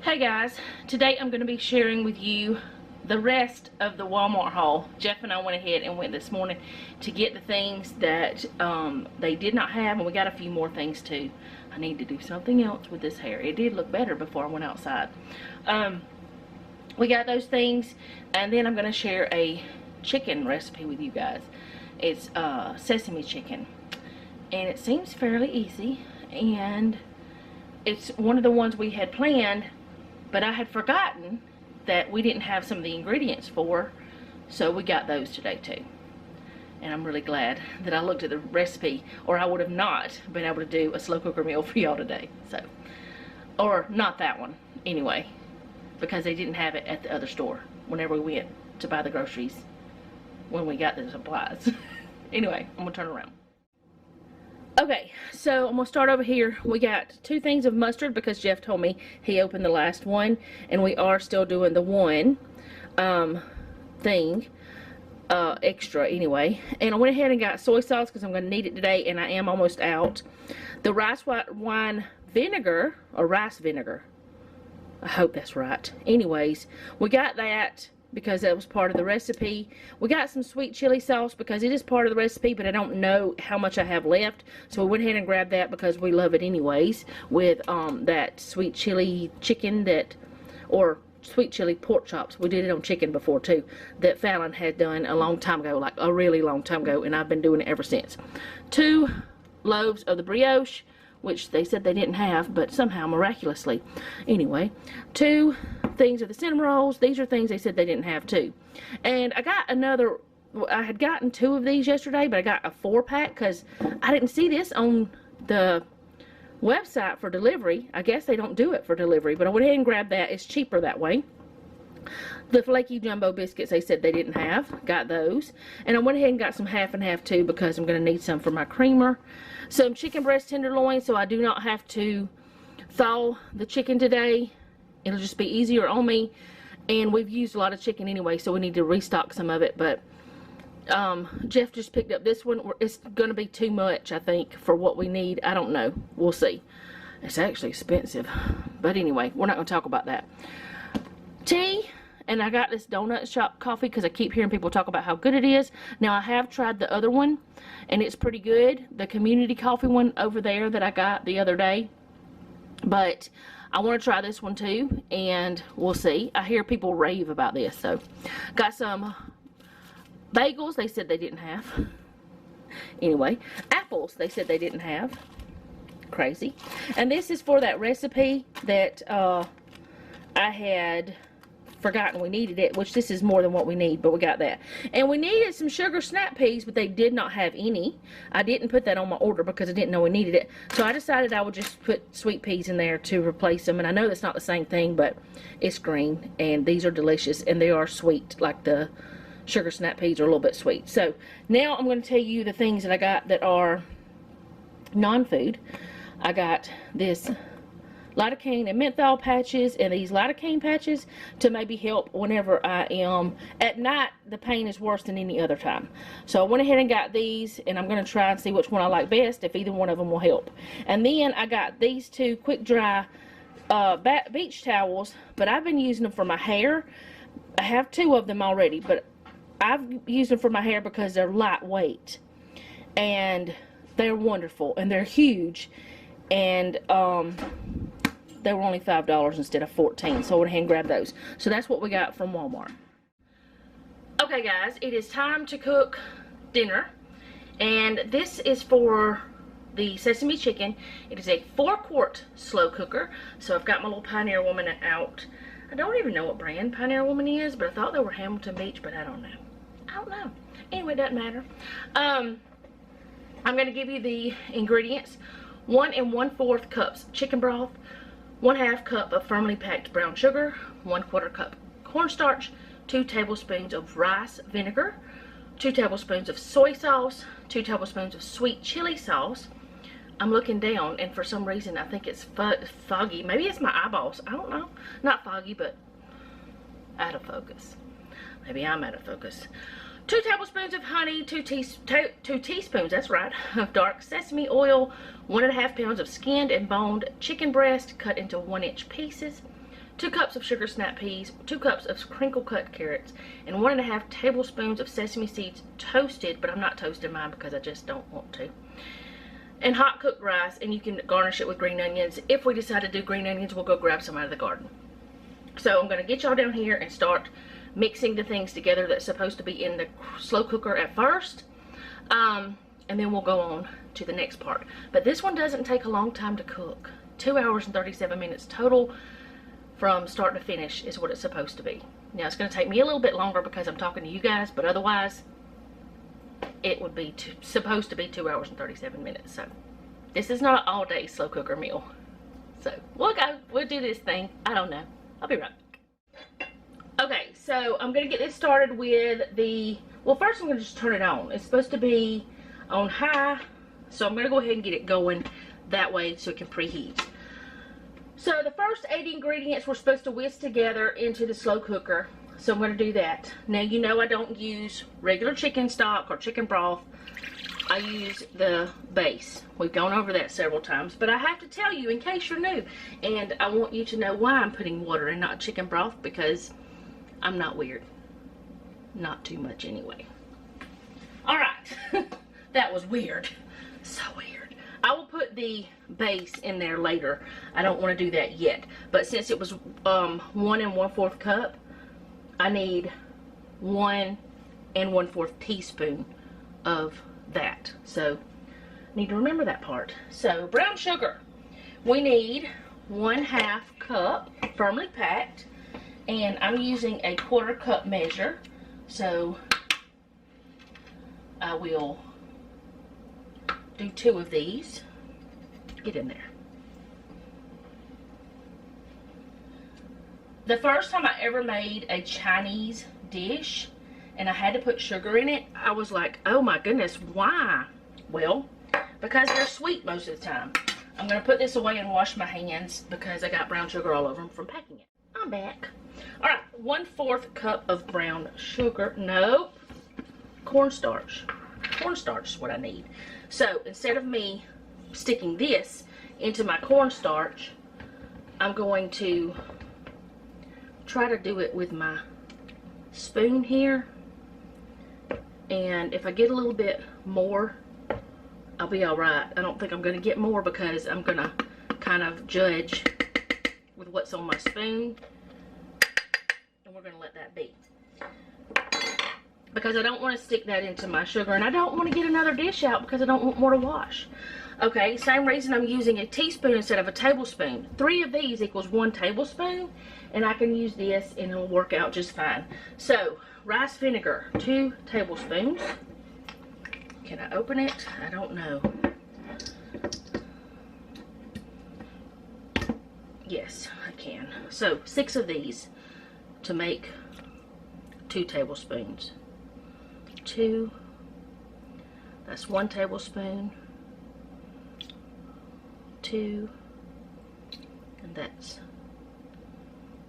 Hey guys, today I'm going to be sharing with you the rest of the Walmart haul. Jeff and I went ahead and went this morning to get the things that they did not have, and we got a few more things too. I need to do something else with this hair. It did look better before I went outside. We got those things, and then I'm going to share a chicken recipe with you guys. It's sesame chicken, and it seems fairly easy, and it's one of the ones we had planned, but I had forgotten that we didn't have some of the ingredients for, so we got those today too. And I'm really glad that I looked at the recipe, or I would have not been able to do a slow cooker meal for y'all today. So, or not that one anyway, because they didn't have it at the other store whenever we went to buy the groceries when we got the supplies. Anyway, I'm gonna turn around. Okay, so I'm going to start over here. We got 2 things of mustard because Jeff told me he opened the last one, and we are still doing the one thing extra anyway. And I went ahead and got soy sauce because I'm going to need it today, and I am almost out. The rice wine vinegar, or rice vinegar, I hope that's right. Anyways, we got that because that was part of the recipe. We got some sweet chili sauce because it is part of the recipe, but I don't know how much I have left, so we went ahead and grabbed that because we love it anyways, with that sweet chili chicken or sweet chili pork chops. We did it on chicken before too, that Fallon had done a long time ago, like a really long time ago, and I've been doing it ever since. 2 loaves of the brioche, which they said they didn't have, but somehow miraculously. Anyway, 2 things of the cinnamon rolls. These are things they said they didn't have too. And I got another, I had gotten 2 of these yesterday, but I got a 4-pack because I didn't see this on the website for delivery. I guess they don't do it for delivery, but I went ahead and grabbed that. It's cheaper that way. The flaky jumbo biscuits they said they didn't have, got those. And I went ahead and got some half and half too because I'm going to need some for my creamer. Some chicken breast tenderloin, so I do not have to thaw the chicken today. It'll just be easier on me, and we've used a lot of chicken anyway, so we need to restock some of it. But Jeff just picked up this one. It's going to be too much, I think, for what we need. I don't know. We'll see. It's actually expensive, but anyway, we're not going to talk about that. Tea, and I got this donut shop coffee because I keep hearing people talk about how good it is. Now, I have tried the other one, and it's pretty good, the community coffee one over there that I got the other day, but I want to try this one too, and we'll see. I hear people rave about this. So got some bagels they said they didn't have. Anyway, apples they said they didn't have. Crazy. And this is for that recipe that I had forgotten we needed it, which this is more than what we need, but we got that. And we needed some sugar snap peas, but they did not have any. I didn't put that on my order because I didn't know we needed it, so I decided I would just put sweet peas in there to replace them. And I know that's not the same thing, but it's green, and these are delicious, and they are sweet, like the sugar snap peas are a little bit sweet. So now I'm going to tell you the things that I got that are non-food. I got this lidocaine and menthol patches, and these lidocaine patches to maybe help whenever I am at night. The pain is worse than any other time, so I went ahead and got these, and I'm going to try and see which one I like best, if either one of them will help. And then I got these 2 quick dry beach towels, but I've been using them for my hair. I have 2 of them already, but I've used them for my hair because they're lightweight, and they're wonderful, and they're huge, and they were only $5 instead of $14, so I went ahead and grabbed those. So that's what we got from Walmart. Okay guys, it is time to cook dinner, and this is for the sesame chicken. It is a 4-quart slow cooker, so I've got my little Pioneer Woman out. I don't even know what brand Pioneer Woman is, but I thought they were Hamilton Beach, but I don't know. Anyway, it doesn't matter. I'm going to give you the ingredients. 1 1/4 cups chicken broth, 1/2 cup of firmly packed brown sugar, 1/4 cup cornstarch, 2 tablespoons of rice vinegar, 2 tablespoons of soy sauce, 2 tablespoons of sweet chili sauce. I'm looking down, and for some reason I think it's foggy. Maybe it's my eyeballs. I don't know. Not foggy, but out of focus. Maybe I'm out of focus. 2 tablespoons of honey, 2 teaspoons, that's right, of dark sesame oil, 1.5 pounds of skinned and boned chicken breast cut into 1-inch pieces, 2 cups of sugar snap peas, 2 cups of crinkle-cut carrots, and 1.5 tablespoons of sesame seeds toasted, but I'm not toasting mine because I just don't want to. And hot cooked rice, and you can garnish it with green onions. If we decide to do green onions, we'll go grab some out of the garden. So I'm going to get y'all down here and start mixing the things together that's supposed to be in the slow cooker at first. And then we'll go on to the next part. But this one doesn't take a long time to cook. 2 hours and 37 minutes total from start to finish is what it's supposed to be. Now it's going to take me a little bit longer because I'm talking to you guys, but otherwise it would be supposed to be 2 hours and 37 minutes. So this is not an all-day slow cooker meal. So we'll do this thing. I don't know. I'll be right back. Okay, so I'm going to get this started with well, first I'm going to just turn it on. It's supposed to be on high, so I'm going to go ahead and get it going that way so it can preheat. So the first 8 ingredients we're supposed to whisk together into the slow cooker, so I'm going to do that. Now you know I don't use regular chicken stock or chicken broth. I use the base. We've gone over that several times, but I have to tell you in case you're new, and I want you to know why I'm putting water and not chicken broth, because I'm not weird. Not too much anyway. Alright. That was weird. So weird. I will put the base in there later. I don't want to do that yet. But since it was 1 1/4 cup, I need 1 1/4 teaspoon of that. So, need to remember that part. So, brown sugar. We need 1/2 cup, firmly packed. And I'm using a 1/4 cup measure. So, I will do 2 of these. Get in there. The first time I ever made a Chinese dish and I had to put sugar in it, I was like, oh my goodness, why? Well, because they're sweet most of the time. I'm going to put this away and wash my hands because I got brown sugar all over them from packing it. I'm back. Alright, 1/4 cup of brown sugar. Nope. Cornstarch. Cornstarch is what I need. So instead of me sticking this into my cornstarch, I'm going to try to do it with my spoon here. And if I get a little bit more, I'll be alright. I don't think I'm going to get more because I'm going to kind of judge with what's on my spoon. And we're going to let that be. Because I don't want to stick that into my sugar, and I don't want to get another dish out because I don't want more to wash. Okay, same reason I'm using a teaspoon instead of a tablespoon. 3 of these equals 1 tablespoon, and I can use this and it'll work out just fine. So, rice vinegar, 2 tablespoons. Can I open it? I don't know. Yes, I can. So, 6 of these to make 2 tablespoons. 2, that's 1 tablespoon, 2, and that's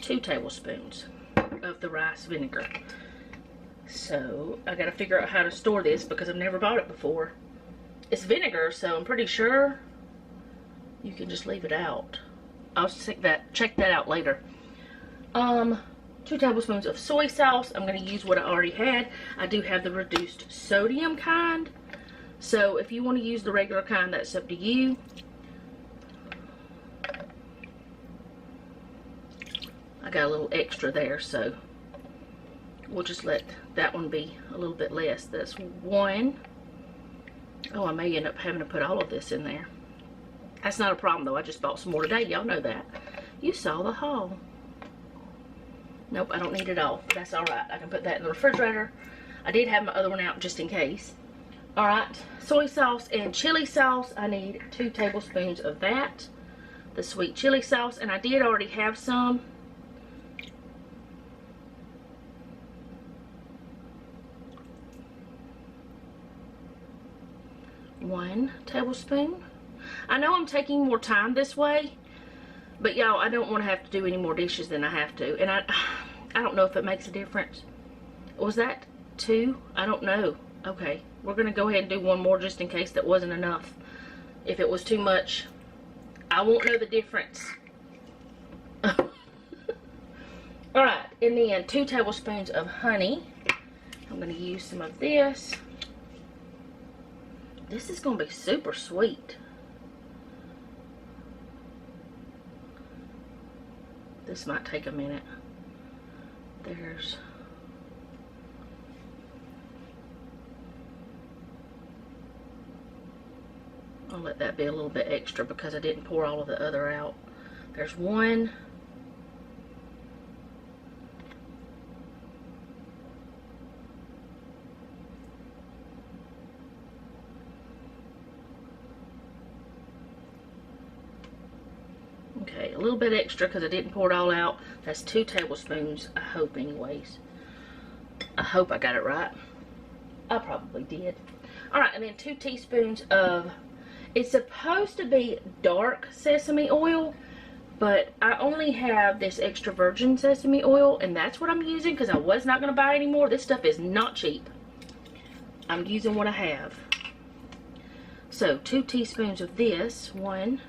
2 tablespoons of the rice vinegar. So I gotta figure out how to store this because I've never bought it before. It's vinegar, so I'm pretty sure you can just leave it out. I'll check that out later. 2 tablespoons of soy sauce. I'm going to use what I already had. I do have the reduced sodium kind. So if you want to use the regular kind, that's up to you. I got a little extra there, so we'll just let that one be a little bit less. That's 1. Oh, I may end up having to put all of this in there. That's not a problem though. I just bought some more today. Y'all know that. You saw the haul. Nope, I don't need it all. That's alright. I can put that in the refrigerator. I did have my other one out just in case. Alright, soy sauce and chili sauce. I need 2 tablespoons of that. The sweet chili sauce. And I did already have some. One tablespoon. I know I'm taking more time this way, but y'all, I don't want to have to do any more dishes than I have to. And I don't know if it makes a difference. Was that 2? I don't know. Okay, we're going to go ahead and do 1 more just in case that wasn't enough. If it was too much, I won't know the difference. Alright, and then 2 tablespoons of honey. I'm going to use some of this. This is going to be super sweet. This might take a minute. I'll let that be a little bit extra because I didn't pour all of the other out. There's 1. Okay, a little bit extra because I didn't pour it all out. That's 2 tablespoons, I hope anyways. I hope I got it right. I probably did. Alright, and then 2 teaspoons of, it's supposed to be dark sesame oil, but I only have this extra virgin sesame oil, and that's what I'm using because I was not going to buy any more. This stuff is not cheap. I'm using what I have. So 2 teaspoons of this. 1,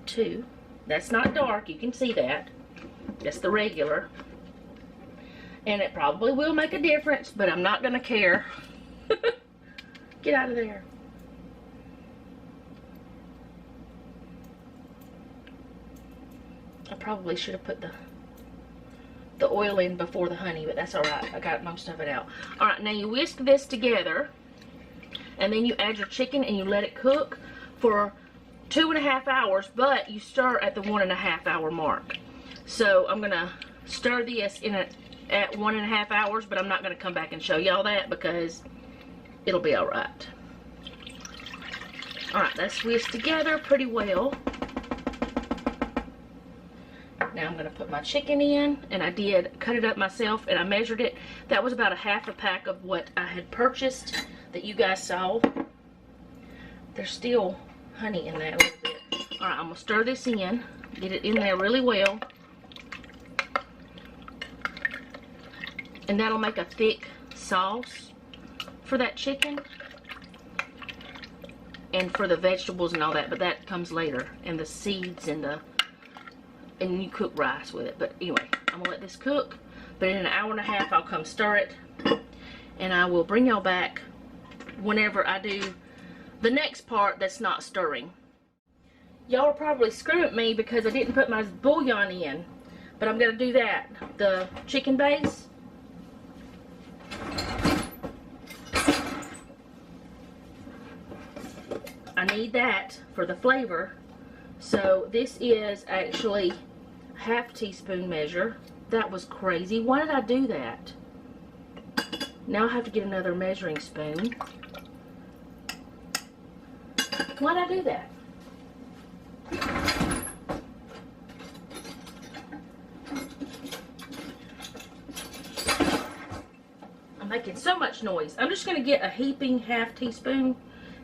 2. That's not dark, you can see that. That's the regular. And it probably will make a difference, but I'm not going to care. Get out of there. I probably should have put the oil in before the honey, but that's alright. I got most of it out. Alright, now you whisk this together, and then you add your chicken and you let it cook for 2.5 hours, but you stir at the 1.5 hour mark. So I'm going to stir this at 1.5 hours, but I'm not going to come back and show y'all that because it'll be alright. Alright, that's whisked together pretty well. Now I'm going to put my chicken in, and I did cut it up myself, and I measured it. That was about 1/2 pack of what I had purchased that you guys saw. There's still honey in that a little bit. Alright, I'm going to stir this in, get it in there really well. And that'll make a thick sauce for that chicken. And for the vegetables and all that, but that comes later. And the seeds and you cook rice with it. But anyway, I'm gonna let this cook. But in 1.5 hours, I'll come stir it. And I will bring y'all back whenever I do the next part that's not stirring. Y'all are probably screwing at me because I didn't put my bouillon in. But I'm gonna do that. The chicken base. I need that for the flavor. So this is actually 1/2 teaspoon measure. That was crazy. Why did I do that? Now I have to get another measuring spoon. Why did I do that? I'm making so much noise. I'm just going to get a heaping 1/2 teaspoon.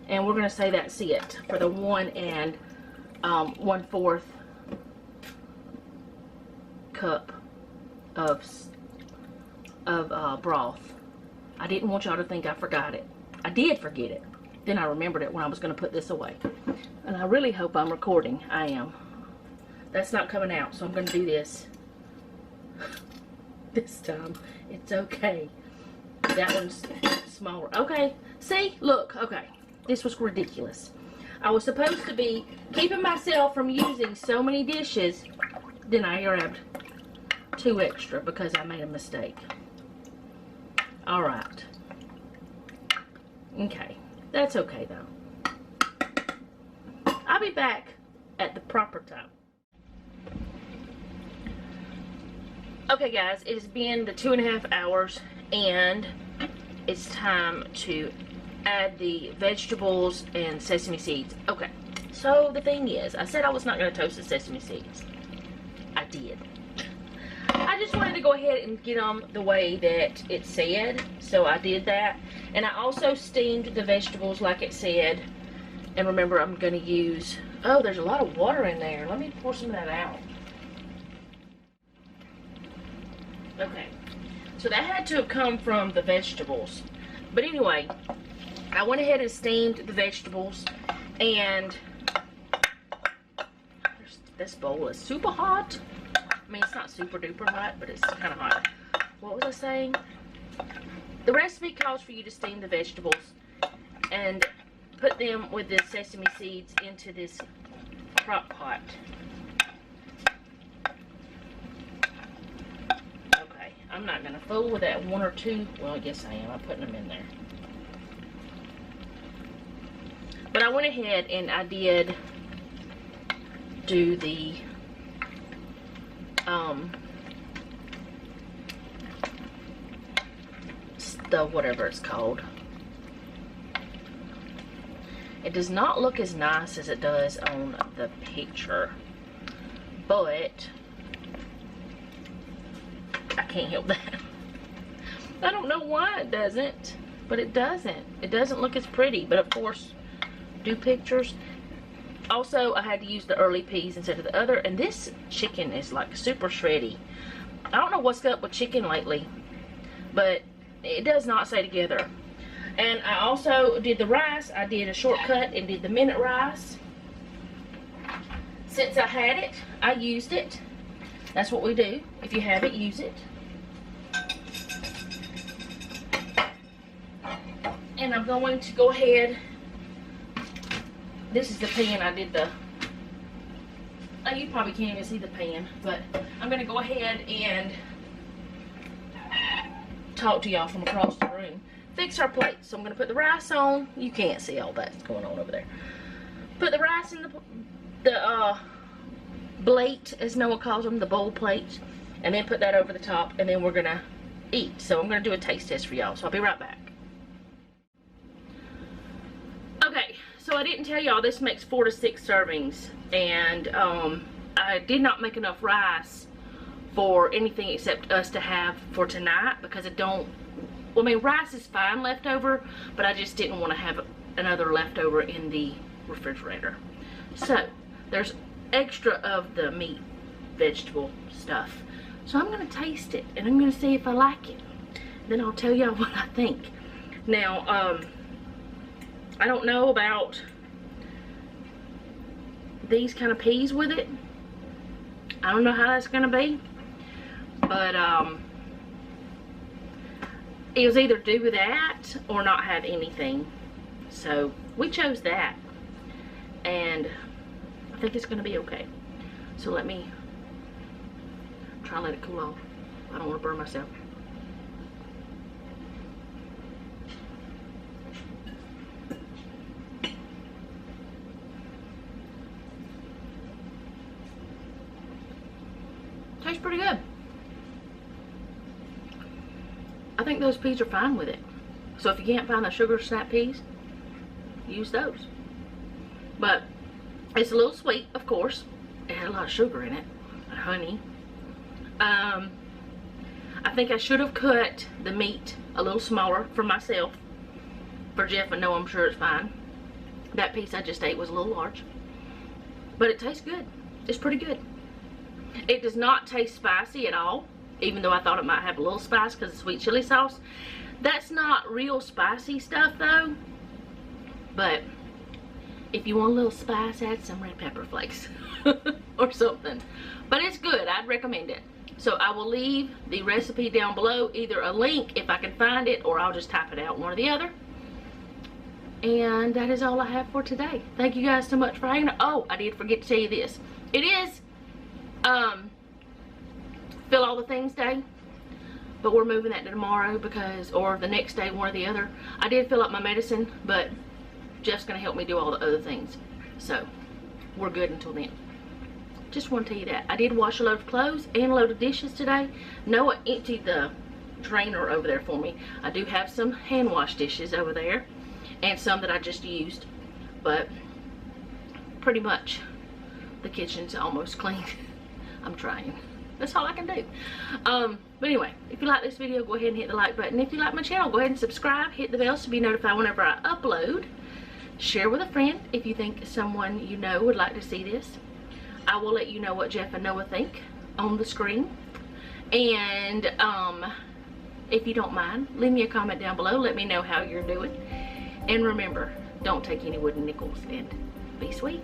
And we're going to say that's it for the 1 1/4 cup of broth. I didn't want y'all to think I forgot it. I did forget it. Then I remembered it when I was going to put this away. And I really hope I'm recording. I am. That's not coming out, so I'm going to do this this time. It's okay. That one's smaller. Okay. See? Look. Okay. This was ridiculous. I was supposed to be keeping myself from using so many dishes. Then I grabbed 2 extra because I made a mistake. Alright. Okay. That's okay though. I'll be back at the proper time. Okay guys, it has been the 2.5 hours and it's time to add the vegetables and sesame seeds. Okay, so the thing is, I said I was not going to toast the sesame seeds. I did. I just wanted to go ahead and get them the way that it said, so I did that. And I also steamed the vegetables like it said. And remember, I'm going to use, oh, there's a lot of water in there. Let me pour some of that out. Okay, so that had to have come from the vegetables. But anyway, I went ahead and steamed the vegetables, and this bowl is super hot. mean, it's not super duper hot, but it's kind of hot. What was I saying? The recipe calls for you to steam the vegetables and put them with the sesame seeds into this crock pot. Okay, I'm not going to fool with that one or two. Well, I guess I am. I'm putting them in there. But I went ahead and I did do the whatever it's called. It does not look as nice as it does on the picture, but I can't help that. I don't know why it doesn't, but it doesn't. It doesn't look as pretty, but of course, do pictures. Also, I had to use the early peas instead of the other, and this chicken is like super shreddy. I don't know what's up with chicken lately, but it does not stay together. And I also did the rice. I did a shortcut and did the minute rice. Since I had it, I used it. That's what we do. If you have it, use it. And I'm going to go ahead. This is the pan I did the... Oh, you probably can't even see the pan, but I'm going to go ahead and talk to y'all from across the room. Fix our plates. So I'm going to put the rice on. You can't see all that's going on over there. Put the rice in the plate, as Noah calls them, the bowl plate, and then put that over the top, and then we're going to eat. So I'm going to do a taste test for y'all, so I'll be right back. Okay, so I didn't tell y'all this makes 4 to 6 servings, and I did not make enough rice for anything except us to have for tonight, because I don't, well, I mean, rice is fine leftover, but I just didn't want to have another leftover in the refrigerator. So there's extra of the meat vegetable stuff, so I'm going to taste it and I'm going to see if I like it, then I'll tell y'all what I think. Now I don't know about these kind of peas with it. I don't know how that's going to be, but it was either do with that or not have anything. So we chose that, and I think it's going to be okay. So let me try and let it cool off. I don't want to burn myself. Tastes pretty good. I think those peas are fine with it. So if you can't find the sugar snap peas, use those. But it's a little sweet, of course. It had a lot of sugar in it, and honey. I think I should have cut the meat a little smaller for myself. For Jeff and Noah, I'm sure it's fine. That piece I just ate was a little large. But it tastes good. It's pretty good. It does not taste spicy at all, even though I thought it might have a little spice because of sweet chili sauce. That's not real spicy stuff though. But if you want a little spice, add some red pepper flakes or something. But it's good. I'd recommend it. So I will leave the recipe down below, either a link if I can find it, or I'll just type it out, one or the other. And that is all I have for today. Thank you guys so much for hanging out. Oh, I did forget to tell you this. It is fill all the things day, but we're moving that to tomorrow because, or the next day, one or the other. I did fill up my medicine, but Jeff's gonna help me do all the other things, so we're good until then. Just want to tell you that I did wash a load of clothes and a load of dishes today. Noah emptied the drainer over there for me. I do have some hand wash dishes over there and some that I just used, but pretty much the kitchen's almost clean. I'm trying. That's all I can do. But anyway, if you like this video, go ahead and hit the like button. If you like my channel, go ahead and subscribe. Hit the bell to be notified whenever I upload. Share with a friend if you think someone you know would like to see this. I will let you know what Jeff and Noah think on the screen. And if you don't mind, leave me a comment down below. Let me know how you're doing. And remember, don't take any wooden nickels, and be sweet.